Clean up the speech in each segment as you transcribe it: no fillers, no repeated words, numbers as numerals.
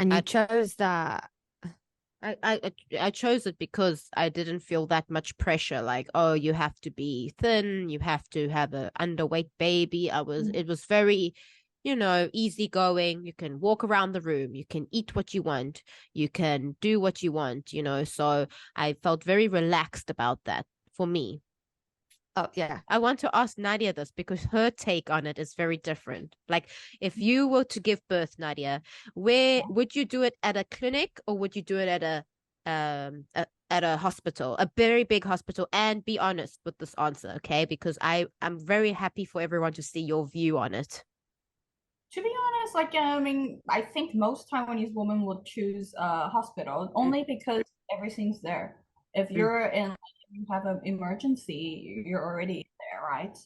And you I chose that. I chose it because I didn't feel that much pressure. Like, oh, you have to be thin, you have to have a underweight baby. It was very, easygoing. You can walk around the room, you can eat what you want, you can do what you want. So I felt very relaxed about that for me. Oh, yeah. I want to ask Nadia this because her take on it is very different. Like, if you were to give birth, Nadia, where would you do it, at a clinic or would you do it at a hospital, a very big hospital? And be honest with this answer, okay? Because I'm very happy for everyone to see your view on it. To be honest, like I mean, I think most Taiwanese women would choose hospital Mm, only because everything's there. If mm, you're in, if you have an emergency, you're already there, right?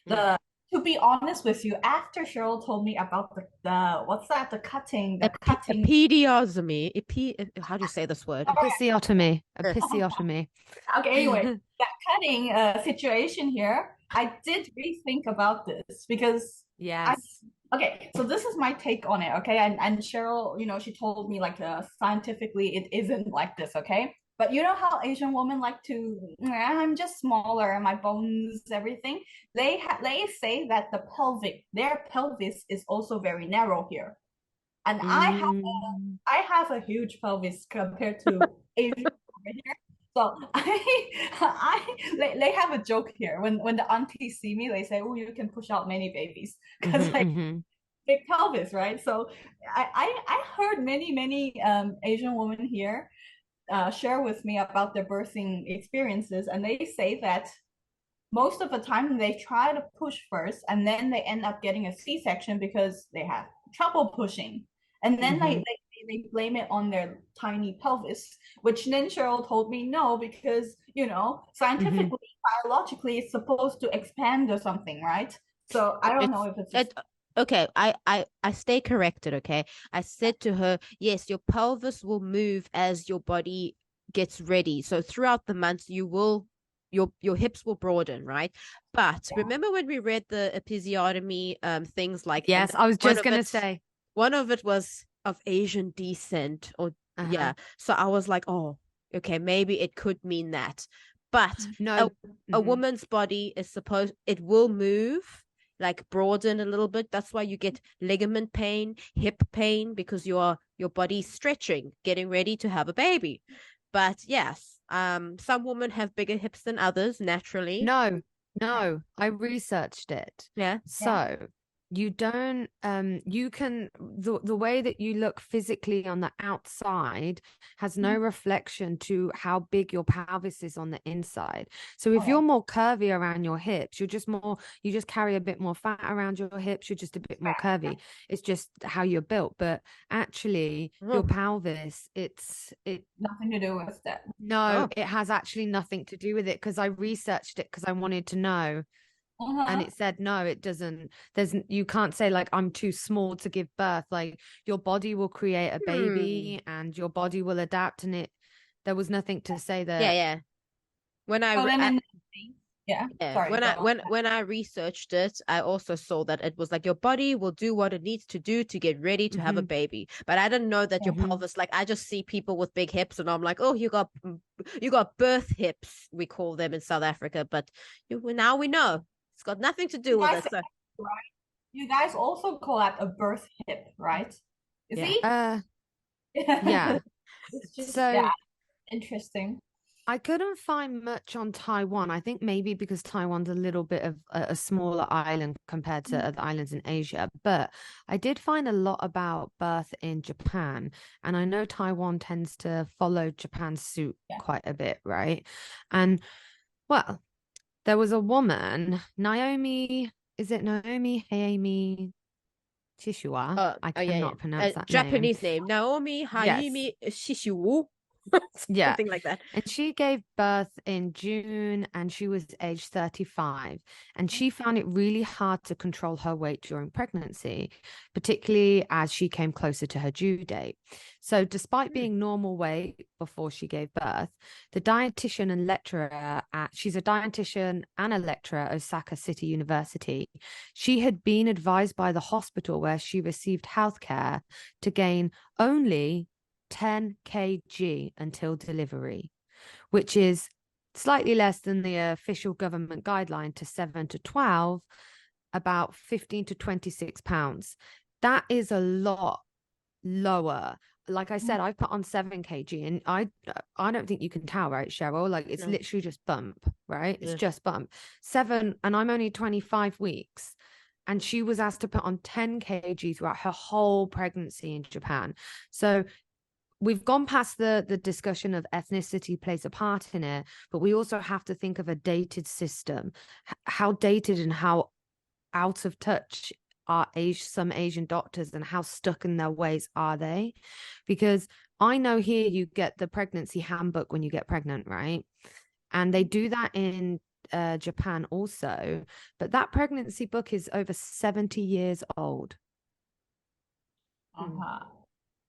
mm. The To be honest with you, after Cheryl told me about the what's that? The cutting. How do you say this word? Episiotomy. Uh, Episiotomy. Okay, anyway, that cutting situation here, I did rethink about this because I Yes. okay, so this is my take on it, okay? And Cheryl, she told me like scientifically it isn't like this, okay? But you know how Asian women like to, I'm just smaller and my bones, everything. They say that their pelvis is also very narrow here, and Mm. I have a huge pelvis compared to Asian over here. So they have a joke here when the aunties see me, they say, "Oh, you can push out many babies," because Hmm. like Hmm. big pelvis, right? So I heard many Asian women here share with me about their birthing experiences, and they say that most of the time they try to push first, and then they end up getting a C-section because they have trouble pushing, and then Hmm. they blame it on their tiny pelvis, which then Cheryl told me no, because Hmm. scientifically, biologically, it's supposed to expand or something, right? So I don't know It's if it's it okay, I stay corrected, okay? I said to her, yes, your pelvis will move as your body gets ready. So throughout the months your hips will broaden, right? But remember when we read the episiotomy things like, and Yes, I was one just of gonna it say. one of it was of Asian descent, or Uh-huh. yeah. So I was like, oh, okay, maybe it could mean that. But a No. a Hmm. woman's body is supposed it will move, like broaden a little bit. That's why you get ligament pain, hip pain, because your body's stretching, getting ready to have a baby. But yes, some women have bigger hips than others naturally. No, no, I researched it. Yeah. yeah. So you don't you can the way that you look physically on the outside has no reflection to how big your pelvis is on the inside. So if Okay. you're more curvy around your hips, you just carry a bit more fat around your hips, you're just a bit more curvy. It's just how you're built. But actually your Oh, pelvis, it Nothing to do with that. no, oh. it has actually nothing to do with it because I researched it because I wanted to know. And Uh-huh. it said, no, it doesn't. You can't say, like, I'm too small to give birth. Like, your body will create a Hmm. baby and your body will adapt. There was nothing to say Yeah, that. yeah. When I, So re- then I in yeah, Yeah, sorry, go on. when I researched it, I also saw that it was like your body will do what it needs to do to get ready to have a Hmm. baby. But I didn't know that your Hmm. pelvis, like I just see people with big hips and I'm like, oh, you got birth hips, we call them in South Africa, but now we know it's got nothing to You do with guys, it. So right? You guys also call that a birth hip, right? You yeah. see? Uh, yeah. It's just, So yeah, interesting. I couldn't find much on Taiwan. I think maybe because Taiwan's a little bit of a smaller island compared to other islands in Asia. But I did find a lot about birth in Japan. And I know Taiwan tends to follow Japan's suit Yeah. quite a bit, right? And well, there was a woman, Naomi, is it Naomi Hayami Chishua? I Oh yeah, cannot yeah. pronounce that name. Japanese name Naomi Yes. Hayumi Shishiwu. Yeah. Something like that. And she gave birth in June and she was age 35. And she found it really hard to control her weight during pregnancy, particularly as she came closer to her due date. So, despite being normal weight before she gave birth, the dietitian and lecturer she's a dietitian and a lecturer at Osaka City University. She had been advised by the hospital where she received healthcare to gain only 10 kg until delivery, which is slightly less than the official government guideline to 7 to 12, about 15 to 26 pounds. That is a lot lower. Like I said, I put on 7 kg and I don't think you can tell, right, Cheryl? Like it's literally just bump, right? It's just bump. 7, and I'm only 25 weeks. And she was asked to put on 10 kg throughout her whole pregnancy in Japan. So we've gone past the discussion of ethnicity plays a part in it, but we also have to think of a dated system. How dated and how out of touch are some Asian doctors, and how stuck in their ways are they? Because I know here you get the pregnancy handbook when you get pregnant, right? And they do that in Japan also, but that pregnancy book is over 70 years old.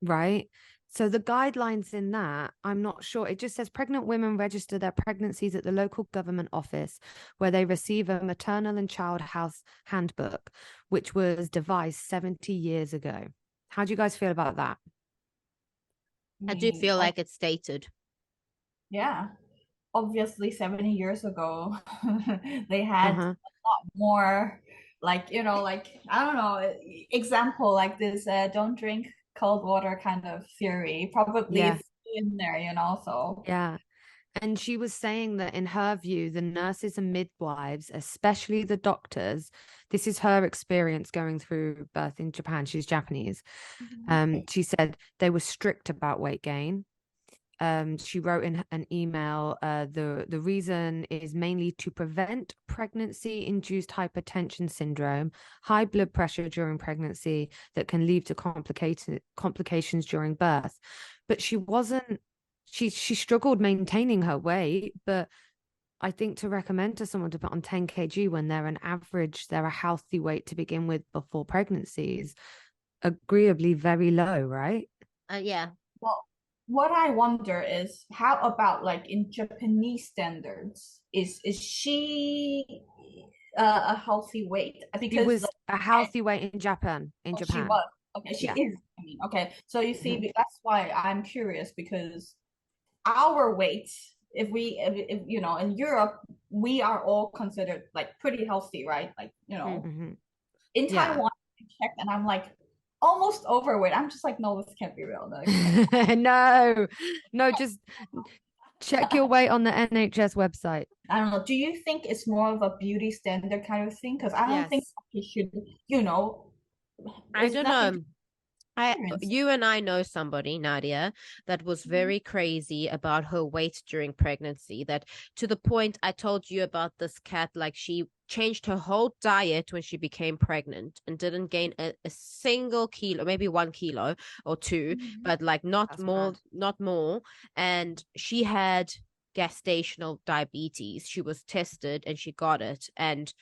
Right? So the guidelines in that, I'm not sure. It just says pregnant women register their pregnancies at the local government office where they receive a maternal and child health handbook, which was devised 70 years ago. How do you guys feel about that? I do feel like it's dated. Yeah. Obviously 70 years ago, they had a lot more, like, you know, like, I don't know, example like this, don't drink cold water kind of theory, probably in there, you know, so. Yeah. And she was saying that in her view, the nurses and midwives, especially the doctors, this is her experience going through birth in Japan. She's Japanese. She said they were strict about weight gain. She wrote in an email, the reason is mainly to prevent pregnancy-induced hypertension syndrome, high blood pressure during pregnancy that can lead to complications during birth. But she struggled maintaining her weight, but I think to recommend to someone to put on 10 kg when they're a healthy weight to begin with before pregnancy is agreeably very low, right? Yeah. Well, what I wonder is how about like in Japanese standards, is she a healthy weight? Because she was a healthy weight in Japan. She was. Okay, she is. I mean, okay. So you see, that's why I'm curious, because our weight, if you know, in Europe, we are all considered like pretty healthy, right? Like, you know, in Taiwan, I checked and I'm like almost overweight. I'm just like, no, this can't be real. No, just check your weight on the NHS website. I don't know. Do you think it's more of a beauty standard kind of thing? Because I don't think you should, you know. I don't know. You and I know somebody, Nadia, that was very crazy about her weight during pregnancy, that to the point I told you about this cat, like she changed her whole diet when she became pregnant and didn't gain a single kilo, maybe 1 kilo or 2, but like not more. And she had gestational diabetes. She was tested and she got it. And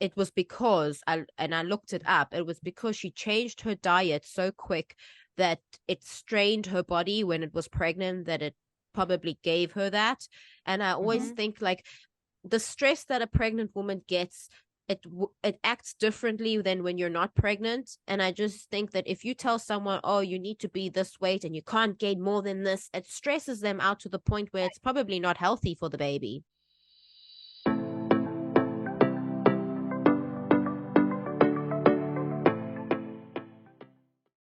it was because I looked it up. It was because she changed her diet so quick that it strained her body when it was pregnant, that it probably gave her that. And I always think like the stress that a pregnant woman gets, it acts differently than when you're not pregnant. And I just think that if you tell someone, oh, you need to be this weight and you can't gain more than this, it stresses them out to the point where it's probably not healthy for the baby.